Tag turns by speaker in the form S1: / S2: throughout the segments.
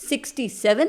S1: 67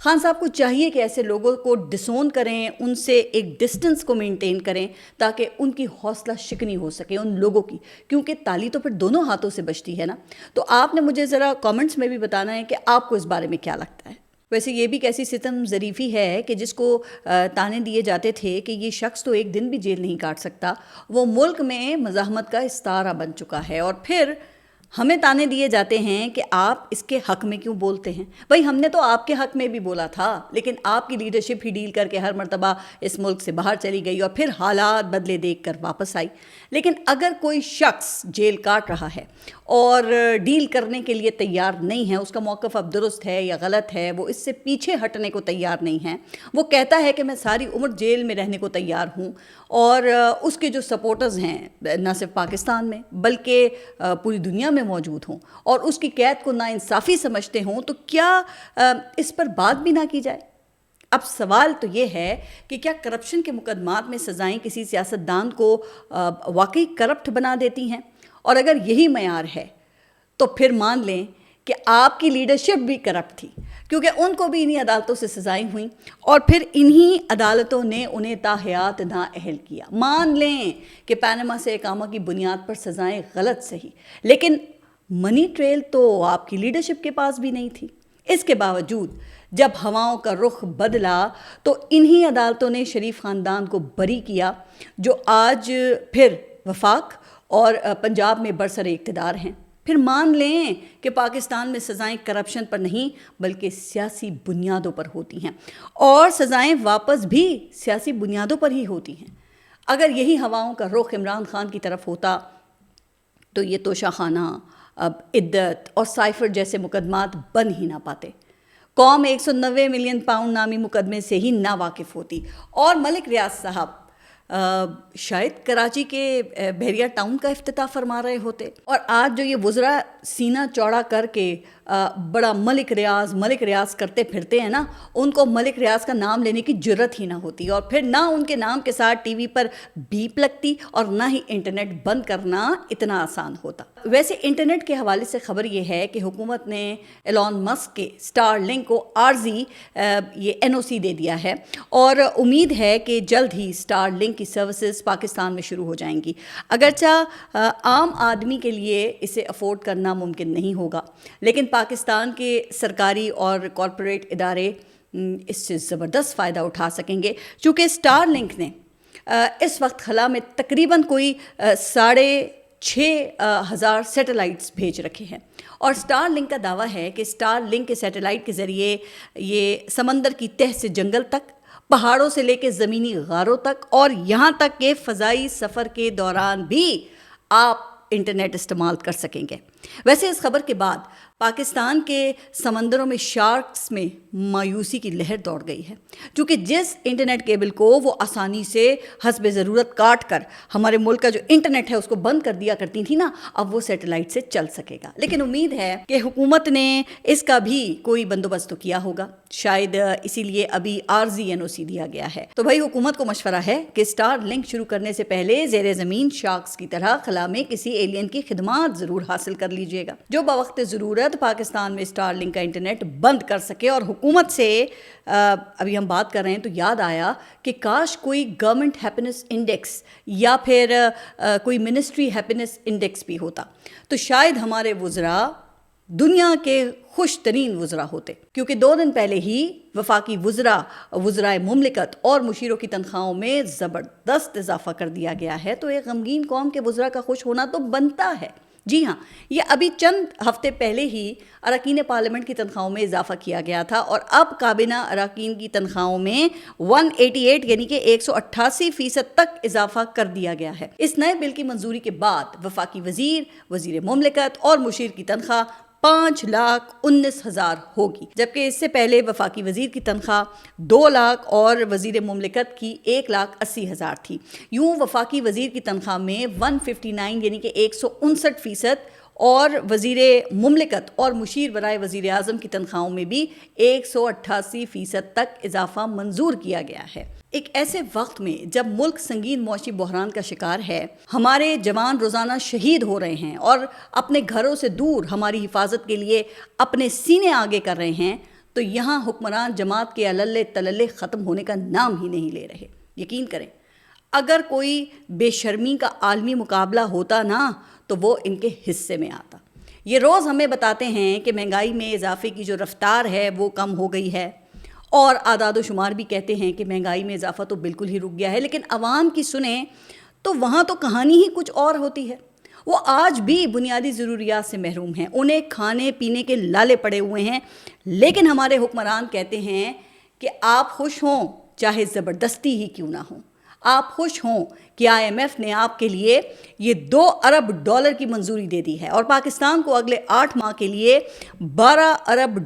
S1: خان صاحب کو چاہیے کہ ایسے لوگوں کو ڈسون کریں، ان سے ایک ڈسٹنس کو مینٹین کریں تاکہ ان کی حوصلہ شکنی ہو سکے ان لوگوں کی، کیونکہ تالی تو پھر دونوں ہاتھوں سے بجتی ہے نا۔ تو آپ نے مجھے ذرا کامنٹس میں بھی بتانا ہے کہ آپ کو اس بارے میں کیا لگتا ہے۔ ویسے یہ بھی کیسی ستم ظریفی ہے کہ جس کو تانے دیے جاتے تھے کہ یہ شخص تو ایک دن بھی جیل نہیں کاٹ سکتا، وہ ملک میں مزاحمت کا استعارہ بن چکا ہے، اور پھر ہمیں تانے دیے جاتے ہیں کہ آپ اس کے حق میں کیوں بولتے ہیں۔ بھائی ہم نے تو آپ کے حق میں بھی بولا تھا، لیکن آپ کی لیڈرشپ ہی ڈیل کر کے ہر مرتبہ اس ملک سے باہر چلی گئی اور پھر حالات بدلے دیکھ کر واپس آئی۔ لیکن اگر کوئی شخص جیل کاٹ رہا ہے اور ڈیل کرنے کے لیے تیار نہیں ہے، اس کا موقف اب درست ہے یا غلط ہے، وہ اس سے پیچھے ہٹنے کو تیار نہیں ہے، وہ کہتا ہے کہ میں ساری عمر جیل میں رہنے کو تیار ہوں، اور اس کے جو سپورٹرز ہیں نہ صرف پاکستان میں بلکہ پوری دنیا میں موجود ہوں اور اس کی قید کو ناانصافی سمجھتے ہوں، تو کیا اس پر بات بھی نہ کی جائے؟ اب سوال تو یہ ہے کہ کیا کرپشن کے مقدمات میں سزائیں کسی سیاستدان کو واقعی کرپٹ بنا دیتی ہیں؟ اور اگر یہی معیار ہے تو پھر مان لیں کہ آپ کی لیڈرشپ بھی کرپٹ تھی، کیونکہ ان کو بھی انہی عدالتوں سے سزائیں ہوئیں اور پھر انہی عدالتوں نے انہیں تاحیات نااہل کیا۔ مان لیں کہ پاناما سے اقامہ کی بنیاد پر سزائیں غلط صحیح، لیکن منی ٹریل تو آپ کی لیڈرشپ کے پاس بھی نہیں تھی۔ اس کے باوجود جب ہواؤں کا رخ بدلا تو انہی عدالتوں نے شریف خاندان کو بری کیا، جو آج پھر وفاق اور پنجاب میں برسر اقتدار ہیں۔ پھر مان لیں کہ پاکستان میں سزائیں کرپشن پر نہیں بلکہ سیاسی بنیادوں پر ہوتی ہیں، اور سزائیں واپس بھی سیاسی بنیادوں پر ہی ہوتی ہیں۔ اگر یہی ہواؤں کا رخ عمران خان کی طرف ہوتا تو یہ توشہ خانہ، عدت اور سائفر جیسے مقدمات بن ہی نہ پاتے۔ قوم 190 ملین پاؤنڈ نامی مقدمے سے ہی نا واقف ہوتی، اور ملک ریاض صاحب شاید کراچی کے بحریہ ٹاؤن کا افتتاح فرما رہے ہوتے، اور آج جو یہ وزراء سینہ چوڑا کر کے بڑا ملک ریاض کرتے پھرتے ہیں نا، ان کو ملک ریاض کا نام لینے کی جرت ہی نہ ہوتی، اور پھر نہ ان کے نام کے ساتھ ٹی وی پر بیپ لگتی اور نہ ہی انٹرنیٹ بند کرنا اتنا آسان ہوتا۔ ویسے انٹرنیٹ کے حوالے سے خبر یہ ہے کہ حکومت نے ایلون مسک کے اسٹار لنک کو عارضی یہ NOC دے دیا ہے، اور امید ہے کہ جلد ہی اسٹار لنک کی سروسز پاکستان میں شروع ہو جائیں گی۔ اگرچہ عام آدمی کے لیے اسے افورڈ کرنا ممکن نہیں ہوگا، لیکن پاکستان کے سرکاری اور کارپوریٹ ادارے اس سے زبردست فائدہ اٹھا سکیں گے، چونکہ اسٹار لنک نے اس وقت خلا میں تقریباً کوئی 6,500 سیٹلائٹس بھیج رکھے ہیں، اور اسٹار لنک کا دعویٰ ہے کہ اسٹار لنک کے سیٹلائٹ کے ذریعے یہ سمندر کی تہ سے جنگل تک، پہاڑوں سے لے کے زمینی غاروں تک، اور یہاں تک کہ فضائی سفر کے دوران بھی آپ انٹرنیٹ استعمال کر سکیں گے۔ ویسے اس خبر کے بعد پاکستان کے سمندروں میں شارکس میں مایوسی کی لہر دوڑ گئی ہے، کیونکہ جس انٹرنیٹ کیبل کو وہ آسانی سے حسب ضرورت کاٹ کر ہمارے ملک کا جو انٹرنیٹ ہے اس کو بند کر دیا کرتی تھی نا، اب وہ سیٹلائٹ سے چل سکے گا۔ لیکن امید ہے کہ حکومت نے اس کا بھی کوئی بندوبست تو کیا ہوگا، شاید اسی لیے ابھی عارضی NOC دیا گیا ہے۔ تو بھائی حکومت کو مشورہ ہے کہ اسٹار لنک شروع کرنے سے پہلے زیر زمین شارکس کی طرح خلا میں کسی ایلین کی خدمات ضرور حاصل کر لیجیے گا، جو بوقت ضرورت پاکستان میں اسٹار لنک کا انٹرنیٹ بند کر سکے۔ اور حکومت سے ابھی ہم بات کر رہے ہیں تو یاد آیا کہ کاش کوئی گورنمنٹ ہیپینس انڈیکس یا پھر کوئی منسٹری ہیپینس انڈیکس بھی ہوتا، تو شاید ہمارے وزراء دنیا کے خوش ترین وزراء ہوتے، کیونکہ 2 دن پہلے ہی وفاقی وزرائے مملکت اور مشیروں کی تنخواہوں میں زبردست اضافہ کر دیا گیا ہے، تو ایک غمگین قوم کے وزراء کا خوش ہونا تو بنتا ہے۔ جی ہاں، یہ ابھی چند ہفتے پہلے ہی اراکین پارلیمنٹ کی تنخواہوں میں اضافہ کیا گیا تھا، اور اب کابینہ اراکین کی تنخواہوں میں 188 یعنی کہ 188% تک اضافہ کر دیا گیا ہے۔ اس نئے بل کی منظوری کے بعد وفاقی وزیر مملکت اور مشیر کی تنخواہ 5,19,000 ہوگی، جبکہ اس سے پہلے وفاقی وزیر کی تنخواہ 2 لاکھ اور وزیر مملکت کی 1,80,000 تھی۔ یوں وفاقی وزیر کی تنخواہ میں 159 یعنی کہ 159%، اور وزیر مملکت اور مشیر برائے وزیر اعظم کی تنخواہوں میں بھی 188% تک اضافہ منظور کیا گیا ہے۔ ایک ایسے وقت میں جب ملک سنگین معاشی بحران کا شکار ہے، ہمارے جوان روزانہ شہید ہو رہے ہیں اور اپنے گھروں سے دور ہماری حفاظت کے لیے اپنے سینے آگے کر رہے ہیں، تو یہاں حکمران جماعت کے عللے تللے ختم ہونے کا نام ہی نہیں لے رہے. یقین کریں اگر کوئی بے شرمی کا عالمی مقابلہ ہوتا نا تو وہ ان کے حصے میں آتا. یہ روز ہمیں بتاتے ہیں کہ مہنگائی میں اضافے کی جو رفتار ہے وہ کم ہو گئی ہے، اور اعداد و شمار بھی کہتے ہیں کہ مہنگائی میں اضافہ تو بالکل ہی رک گیا ہے. لیکن عوام کی سنیں تو وہاں تو کہانی ہی کچھ اور ہوتی ہے. وہ آج بھی بنیادی ضروریات سے محروم ہیں، انہیں کھانے پینے کے لالے پڑے ہوئے ہیں. لیکن ہمارے حکمران کہتے ہیں کہ آپ خوش ہوں چاہے زبردستی ہی کیوں نہ ہوں. آپ خوش ہوں کہ IMF نے آپ کے لیے یہ $2 ارب کی منظوری دے دی ہے، اور پاکستان کو اگلے 8 ماہ کے لیے $12 ارب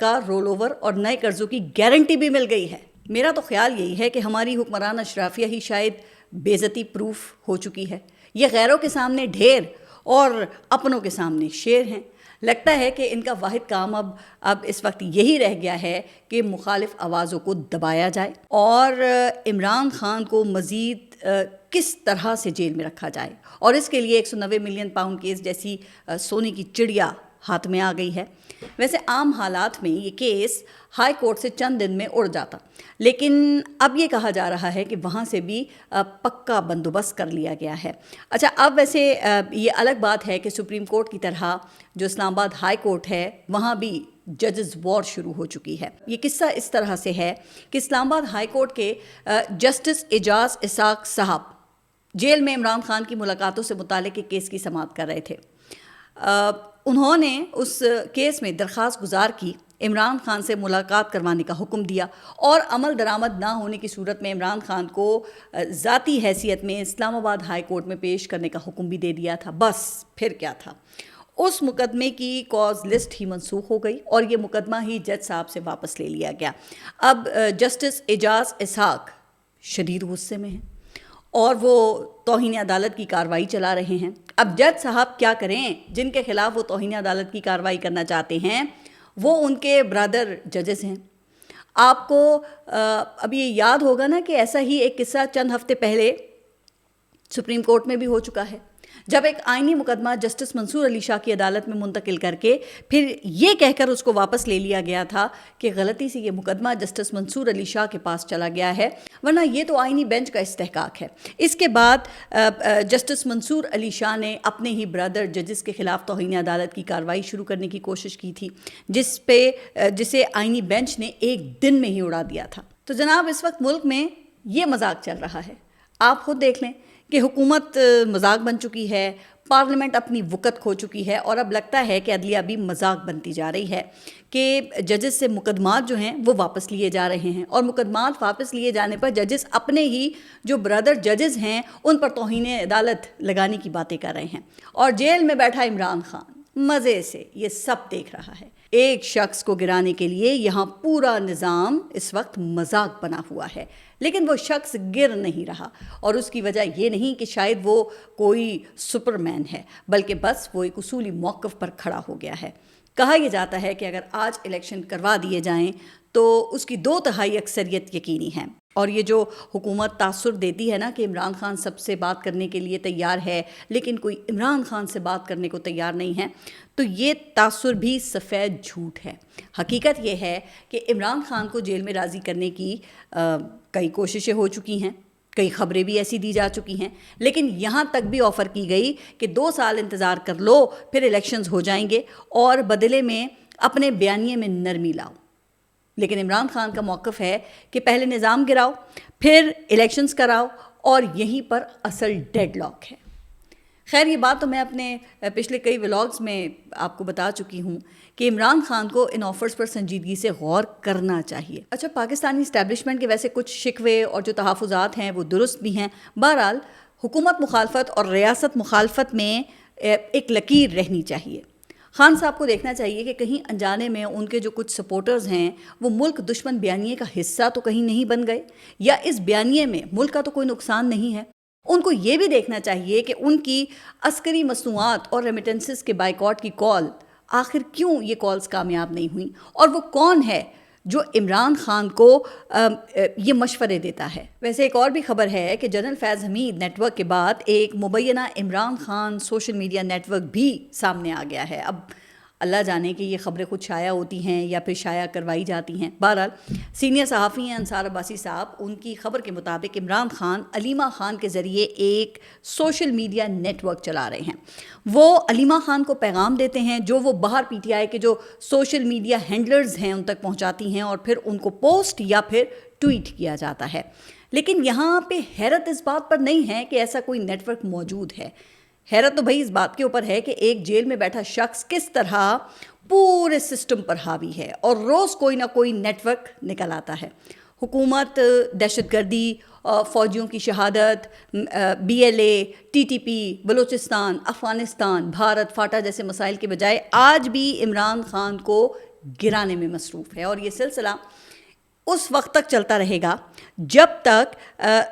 S1: کا رول اوور اور نئے قرضوں کی گارنٹی بھی مل گئی ہے. میرا تو خیال یہی ہے کہ ہماری حکمران اشرافیہ ہی شاید بے عزتی پروف ہو چکی ہے. یہ غیروں کے سامنے ڈھیر اور اپنوں کے سامنے شیر ہیں. لگتا ہے کہ ان کا واحد کام اب اس وقت یہی رہ گیا ہے کہ مخالف آوازوں کو دبایا جائے اور عمران خان کو مزید کس طرح سے جیل میں رکھا جائے، اور اس کے لیے 190 ملین پاؤنڈ کیس جیسی سونے کی چڑیا ہاتھ میں آ گئی ہے. ویسے عام حالات میں یہ کیس ہائی کورٹ سے چند دن میں اڑ جاتا، لیکن اب یہ کہا جا رہا ہے کہ وہاں سے بھی پکا بندوبست کر لیا گیا ہے. اچھا، اب ویسے یہ الگ بات ہے کہ سپریم کورٹ کی طرح جو اسلام آباد ہائی کورٹ ہے وہاں بھی ججز وار شروع ہو چکی ہے. یہ قصہ اس طرح سے ہے کہ اسلام آباد ہائی کورٹ کے جسٹس اعجاز اسحاق صاحب جیل میں عمران خان کی ملاقاتوں سے متعلق ایک کیس کی سماعت کر رہے تھے. انہوں نے اس کیس میں درخواست گزار کی، عمران خان سے ملاقات کروانے کا حکم دیا، اور عمل درآمد نہ ہونے کی صورت میں عمران خان کو ذاتی حیثیت میں اسلام آباد ہائی کورٹ میں پیش کرنے کا حکم بھی دے دیا تھا. بس پھر کیا تھا، اس مقدمے کی کاز لسٹ ہی منسوخ ہو گئی اور یہ مقدمہ ہی جج صاحب سے واپس لے لیا گیا. اب جسٹس اعجاز اسحاق شدید غصے میں ہیں اور وہ توہین عدالت کی کارروائی چلا رہے ہیں. اب جج صاحب کیا کریں؟ جن کے خلاف وہ توہین عدالت کی کارروائی کرنا چاہتے ہیں وہ ان کے برادر ججز ہیں. آپ کو اب یہ یاد ہوگا نا کہ ایسا ہی ایک قصہ چند ہفتے پہلے سپریم کورٹ میں بھی ہو چکا ہے، جب ایک آئینی مقدمہ جسٹس منصور علی شاہ کی عدالت میں منتقل کر کے پھر یہ کہہ کر اس کو واپس لے لیا گیا تھا کہ غلطی سے یہ مقدمہ جسٹس منصور علی شاہ کے پاس چلا گیا ہے، ورنہ یہ تو آئینی بینچ کا استحقاق ہے. اس کے بعد جسٹس منصور علی شاہ نے اپنے ہی برادر ججز کے خلاف توہین عدالت کی کارروائی شروع کرنے کی کوشش کی تھی، جسے آئینی بینچ نے ایک دن میں ہی اڑا دیا تھا. تو جناب اس وقت ملک میں یہ مذاق چل رہا ہے. آپ خود دیکھ لیں کہ حکومت مذاق بن چکی ہے، پارلیمنٹ اپنی وقت کھو چکی ہے، اور اب لگتا ہے کہ عدلیہ بھی مذاق بنتی جا رہی ہے کہ ججز سے مقدمات جو ہیں وہ واپس لیے جا رہے ہیں، اور مقدمات واپس لیے جانے پر ججز اپنے ہی جو برادر ججز ہیں ان پر توہین عدالت لگانے کی باتیں کر رہے ہیں، اور جیل میں بیٹھا عمران خان مزے سے یہ سب دیکھ رہا ہے. ایک شخص کو گرانے کے لیے یہاں پورا نظام اس وقت مذاق بنا ہوا ہے، لیکن وہ شخص گر نہیں رہا، اور اس کی وجہ یہ نہیں کہ شاید وہ کوئی سپر مین ہے، بلکہ بس وہ ایک اصولی موقف پر کھڑا ہو گیا ہے. کہا یہ جاتا ہے کہ اگر آج الیکشن کروا دیے جائیں تو اس کی 2/3 اکثریت یقینی ہے، اور یہ جو حکومت تاثر دیتی ہے نا کہ عمران خان سب سے بات کرنے کے لیے تیار ہے لیکن کوئی عمران خان سے بات کرنے کو تیار نہیں ہے، تو یہ تاثر بھی سفید جھوٹ ہے. حقیقت یہ ہے کہ عمران خان کو جیل میں راضی کرنے کی کئی کوششیں ہو چکی ہیں، کئی خبریں بھی ایسی دی جا چکی ہیں، لیکن یہاں تک بھی آفر کی گئی کہ 2 سال انتظار کر لو پھر الیکشنز ہو جائیں گے اور بدلے میں اپنے بیانیے میں نرمی لاؤ. لیکن عمران خان کا موقف ہے کہ پہلے نظام گراؤ پھر الیکشنز کراؤ، اور یہیں پر اصل ڈیڈ لاک ہے. خیر یہ بات تو میں اپنے پچھلے کئی ولاگز میں آپ کو بتا چکی ہوں کہ عمران خان کو ان آفرز پر سنجیدگی سے غور کرنا چاہیے. اچھا، پاکستانی اسٹیبلشمنٹ کے ویسے کچھ شکوے اور جو تحفظات ہیں وہ درست بھی ہیں. بہرحال حکومت مخالفت اور ریاست مخالفت میں ایک لکیر رہنی چاہیے. خان صاحب کو دیکھنا چاہیے کہ کہیں انجانے میں ان کے جو کچھ سپورٹرز ہیں وہ ملک دشمن بیانیے کا حصہ تو کہیں نہیں بن گئے، یا اس بیانیے میں ملک کا تو کوئی نقصان نہیں ہے. ان کو یہ بھی دیکھنا چاہیے کہ ان کی عسکری مصنوعات اور ریمیٹنسز کے بائیکاٹ کی کال آخر کیوں یہ کالز کامیاب نہیں ہوئیں، اور وہ کون ہے جو عمران خان کو یہ مشورے دیتا ہے. ویسے ایک اور بھی خبر ہے کہ general Faiz Hameed network کے بعد ایک مبینہ Imran Khan social media network بھی سامنے آ گیا ہے. اب اللہ جانے کہ یہ خبریں خود شائع ہوتی ہیں یا پھر شائع کروائی جاتی ہیں۔ بہرحال سینئر صحافی ہیں انصار عباسی صاحب، ان کی خبر کے مطابق عمران خان علیمہ خان کے ذریعے ایک سوشل میڈیا نیٹ ورک چلا رہے ہیں۔ وہ علیمہ خان کو پیغام دیتے ہیں جو وہ باہر پی ٹی آئی کے جو سوشل میڈیا ہینڈلرز ہیں ان تک پہنچاتی ہیں، اور پھر ان کو پوسٹ یا پھر ٹویٹ کیا جاتا ہے۔ لیکن یہاں پہ حیرت اس بات پر نہیں ہے کہ ایسا کوئی نیٹ ورک موجود ہے، حیرت تو بھائی اس بات کے اوپر ہے کہ ایک جیل میں بیٹھا شخص کس طرح پورے سسٹم پر حاوی ہے، اور روز کوئی نہ کوئی نیٹ ورک نکل آتا ہے۔ حکومت، دہشت گردی، فوجیوں کی شہادت، B L A, T T P, Balochistan, Afghanistan, Bharat, FATA جیسے مسائل کے بجائے آج بھی عمران خان کو گرانے میں مصروف ہے، اور یہ سلسلہ اس وقت تک چلتا رہے گا جب تک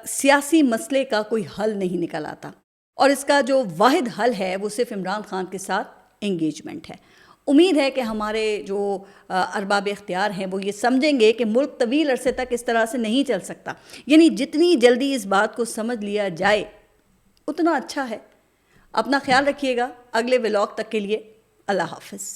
S1: سیاسی مسئلے کا کوئی حل نہیں نکل آتا، اور اس کا جو واحد حل ہے وہ صرف عمران خان کے ساتھ انگیجمنٹ ہے۔ امید ہے کہ ہمارے جو ارباب اختیار ہیں وہ یہ سمجھیں گے کہ ملک طویل عرصے تک اس طرح سے نہیں چل سکتا، یعنی جتنی جلدی اس بات کو سمجھ لیا جائے اتنا اچھا ہے۔ اپنا خیال رکھیے گا، اگلے ولاگ تک کے لیے اللہ حافظ۔